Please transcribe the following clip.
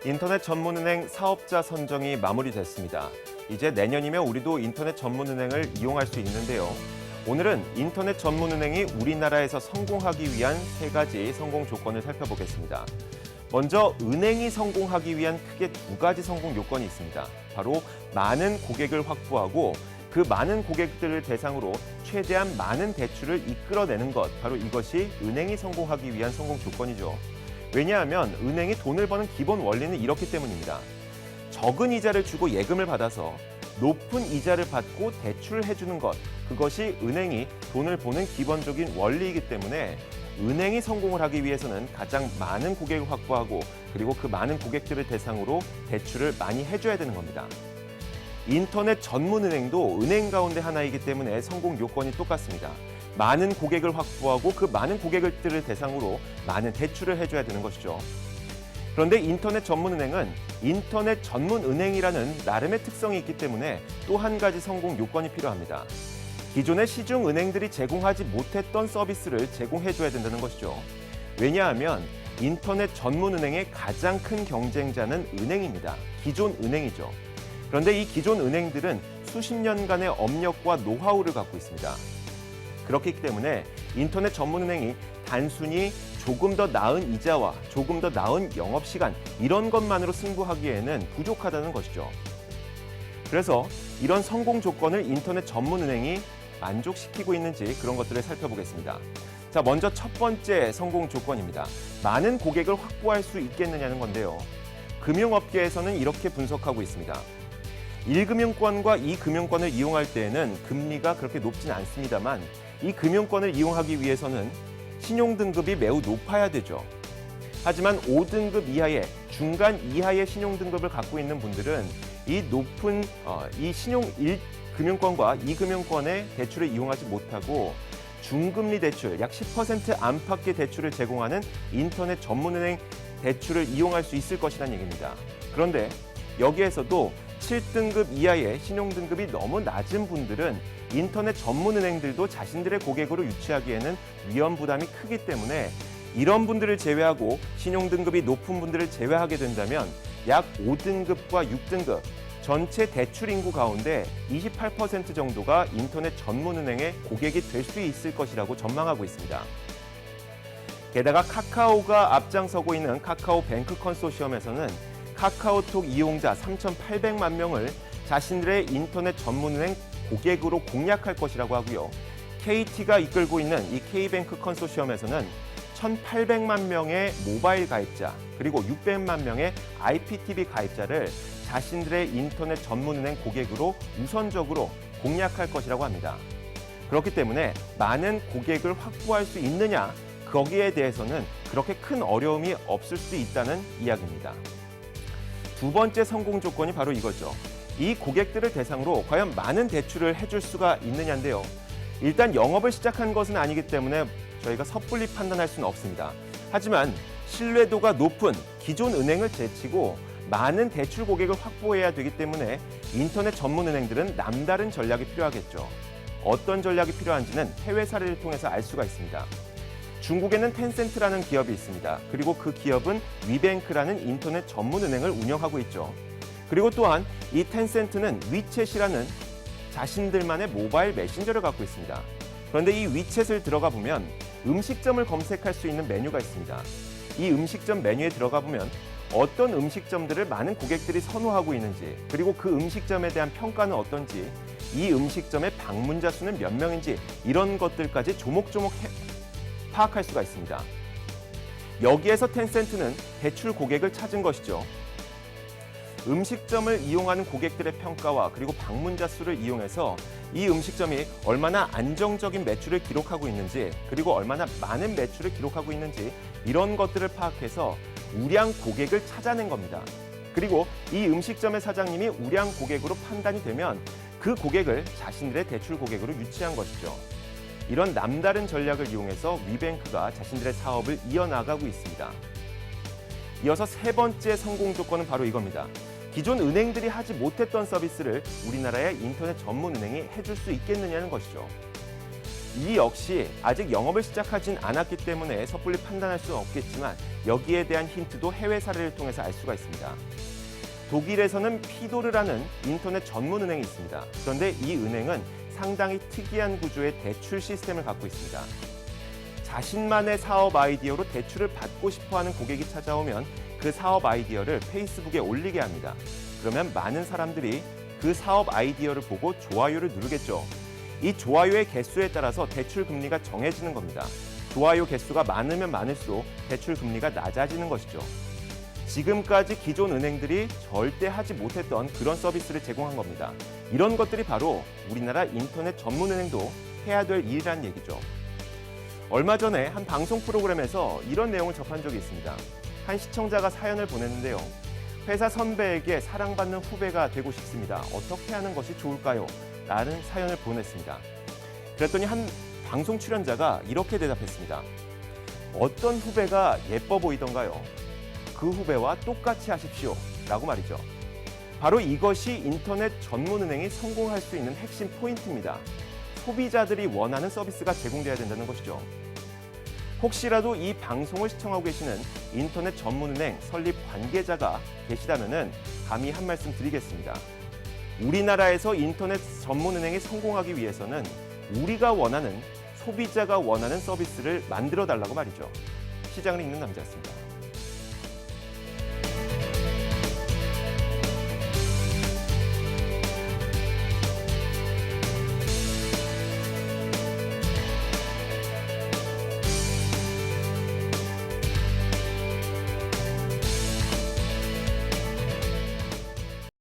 인터넷 전문은행 사업자 선정이 마무리됐습니다. 이제 내년이면 우리도 인터넷 전문은행을 이용할 수 있는데요. 오늘은 인터넷 전문은행이 우리나라에서 성공하기 위한 3가지 성공 조건을 살펴보겠습니다. 먼저 은행이 성공하기 위한 크게 2가지 성공 요건이 있습니다. 바로 많은 고객을 확보하고 그 많은 고객들을 대상으로 최대한 많은 대출을 이끌어내는 것, 바로 이것이 은행이 성공하기 위한 성공 조건이죠. 왜냐하면 은행이 돈을 버는 기본 원리는 이렇기 때문입니다. 적은 이자를 주고 예금을 받아서 높은 이자를 받고 대출을 해주는 것, 그것이 은행이 돈을 버는 기본적인 원리이기 때문에 은행이 성공을 하기 위해서는 가장 많은 고객을 확보하고 그리고 그 많은 고객들을 대상으로 대출을 많이 해줘야 되는 겁니다. 인터넷 전문은행도 은행 가운데 하나이기 때문에 성공 요건이 똑같습니다. 많은 고객을 확보하고 그 많은 고객들을 대상으로 많은 대출을 해줘야 되는 것이죠. 그런데 인터넷 전문은행은 인터넷 전문은행이라는 나름의 특성이 있기 때문에 또 한 가지 성공 요건이 필요합니다. 기존의 시중은행들이 제공하지 못했던 서비스를 제공해줘야 된다는 것이죠. 왜냐하면 인터넷 전문은행의 가장 큰 경쟁자는 은행입니다. 기존 은행이죠. 그런데 이 기존 은행들은 수십 년간의 업력과 노하우를 갖고 있습니다. 그렇기 때문에 인터넷 전문은행이 단순히 조금 더 나은 이자와 조금 더 나은 영업시간 이런 것만으로 승부하기에는 부족하다는 것이죠. 그래서 이런 성공 조건을 인터넷 전문은행이 만족시키고 있는지 그런 것들을 살펴보겠습니다. 자, 먼저 첫 번째 성공 조건입니다. 많은 고객을 확보할 수 있겠느냐는 건데요. 금융업계에서는 이렇게 분석하고 있습니다. 1금융권과 2금융권을 이용할 때에는 금리가 그렇게 높진 않습니다만 이 금융권을 이용하기 위해서는 신용등급이 매우 높아야 되죠. 하지만 5등급 이하의 중간 이하의 신용등급을 갖고 있는 분들은 이 높은 이 신용 1금융권과 2금융권의 대출을 이용하지 못하고 중금리 대출, 약 10% 안팎의 대출을 제공하는 인터넷 전문은행 대출을 이용할 수 있을 것이라는 얘기입니다. 그런데 여기에서도 7등급 이하의 신용등급이 너무 낮은 분들은 인터넷 전문은행들도 자신들의 고객으로 유치하기에는 위험 부담이 크기 때문에 이런 분들을 제외하고 신용등급이 높은 분들을 제외하게 된다면 약 5등급과 6등급 전체 대출 인구 가운데 28% 정도가 인터넷 전문은행의 고객이 될 수 있을 것이라고 전망하고 있습니다. 게다가 카카오가 앞장서고 있는 카카오뱅크 컨소시엄에서는 카카오톡 이용자 3,800만 명을 자신들의 인터넷 전문은행 고객으로 공략할 것이라고 하고요. KT가 이끌고 있는 이 K뱅크 컨소시엄에서는 1,800만 명의 모바일 가입자 그리고 600만 명의 IPTV 가입자를 자신들의 인터넷 전문은행 고객으로 우선적으로 공략할 것이라고 합니다. 그렇기 때문에 많은 고객을 확보할 수 있느냐, 거기에 대해서는 그렇게 큰 어려움이 없을 수 있다는 이야기입니다. 두 번째 성공 조건이 바로 이거죠. 이 고객들을 대상으로 과연 많은 대출을 해줄 수가 있느냐인데요. 일단 영업을 시작한 것은 아니기 때문에 저희가 섣불리 판단할 수는 없습니다. 하지만 신뢰도가 높은 기존 은행을 제치고 많은 대출 고객을 확보해야 되기 때문에 인터넷 전문은행들은 남다른 전략이 필요하겠죠. 어떤 전략이 필요한지는 해외 사례를 통해서 알 수가 있습니다. 중국에는 텐센트라는 기업이 있습니다. 그리고 그 기업은 위뱅크라는 인터넷 전문은행을 운영하고 있죠. 그리고 또한 이 텐센트는 위챗이라는 자신들만의 모바일 메신저를 갖고 있습니다. 그런데 이 위챗을 들어가 보면 음식점을 검색할 수 있는 메뉴가 있습니다. 이 음식점 메뉴에 들어가 보면 어떤 음식점들을 많은 고객들이 선호하고 있는지, 그리고 그 음식점에 대한 평가는 어떤지, 이 음식점의 방문자 수는 몇 명인지 이런 것들까지 조목조목 파악할 수가 있습니다. 여기에서 텐센트는 대출 고객을 찾은 것이죠. 음식점을 이용하는 고객들의 평가와 그리고 방문자 수를 이용해서 이 음식점이 얼마나 안정적인 매출을 기록하고 있는지 그리고 얼마나 많은 매출을 기록하고 있는지 이런 것들을 파악해서 우량 고객을 찾아낸 겁니다. 그리고 이 음식점의 사장님이 우량 고객으로 판단이 되면 그 고객을 자신들의 대출 고객으로 유치한 것이죠. 이런 남다른 전략을 이용해서 위뱅크가 자신들의 사업을 이어나가고 있습니다. 이어서 세 번째 성공 조건은 바로 이겁니다. 기존 은행들이 하지 못했던 서비스를 우리나라의 인터넷 전문은행이 해줄 수 있겠느냐는 것이죠. 이 역시 아직 영업을 시작하진 않았기 때문에 섣불리 판단할 수는 없겠지만 여기에 대한 힌트도 해외 사례를 통해서 알 수가 있습니다. 독일에서는 피도르라는 인터넷 전문 은행이 있습니다. 그런데 이 은행은 상당히 특이한 구조의 대출 시스템을 갖고 있습니다. 자신만의 사업 아이디어로 대출을 받고 싶어하는 고객이 찾아오면 그 사업 아이디어를 페이스북에 올리게 합니다. 그러면 많은 사람들이 그 사업 아이디어를 보고 좋아요를 누르겠죠. 이 좋아요의 개수에 따라서 대출 금리가 정해지는 겁니다. 좋아요 개수가 많으면 많을수록 대출 금리가 낮아지는 것이죠. 지금까지 기존 은행들이 절대 하지 못했던 그런 서비스를 제공한 겁니다. 이런 것들이 바로 우리나라 인터넷 전문 은행도 해야 될 일이라는 얘기죠. 얼마 전에 한 방송 프로그램에서 이런 내용을 접한 적이 있습니다. 한 시청자가 사연을 보냈는데요. 회사 선배에게 사랑받는 후배가 되고 싶습니다. 어떻게 하는 것이 좋을까요? 라는 사연을 보냈습니다. 그랬더니 한 방송 출연자가 이렇게 대답했습니다. 어떤 후배가 예뻐 보이던가요? 그 후배와 똑같이 하십시오. 라고 말이죠. 바로 이것이 인터넷 전문은행이 성공할 수 있는 핵심 포인트입니다. 소비자들이 원하는 서비스가 제공돼야 된다는 것이죠. 혹시라도 이 방송을 시청하고 계시는 인터넷 전문은행 설립 관계자가 계시다면 감히 한 말씀 드리겠습니다. 우리나라에서 인터넷 전문은행이 성공하기 위해서는 우리가 원하는, 소비자가 원하는 서비스를 만들어 달라고 말이죠. 시장을 읽는 남자였습니다.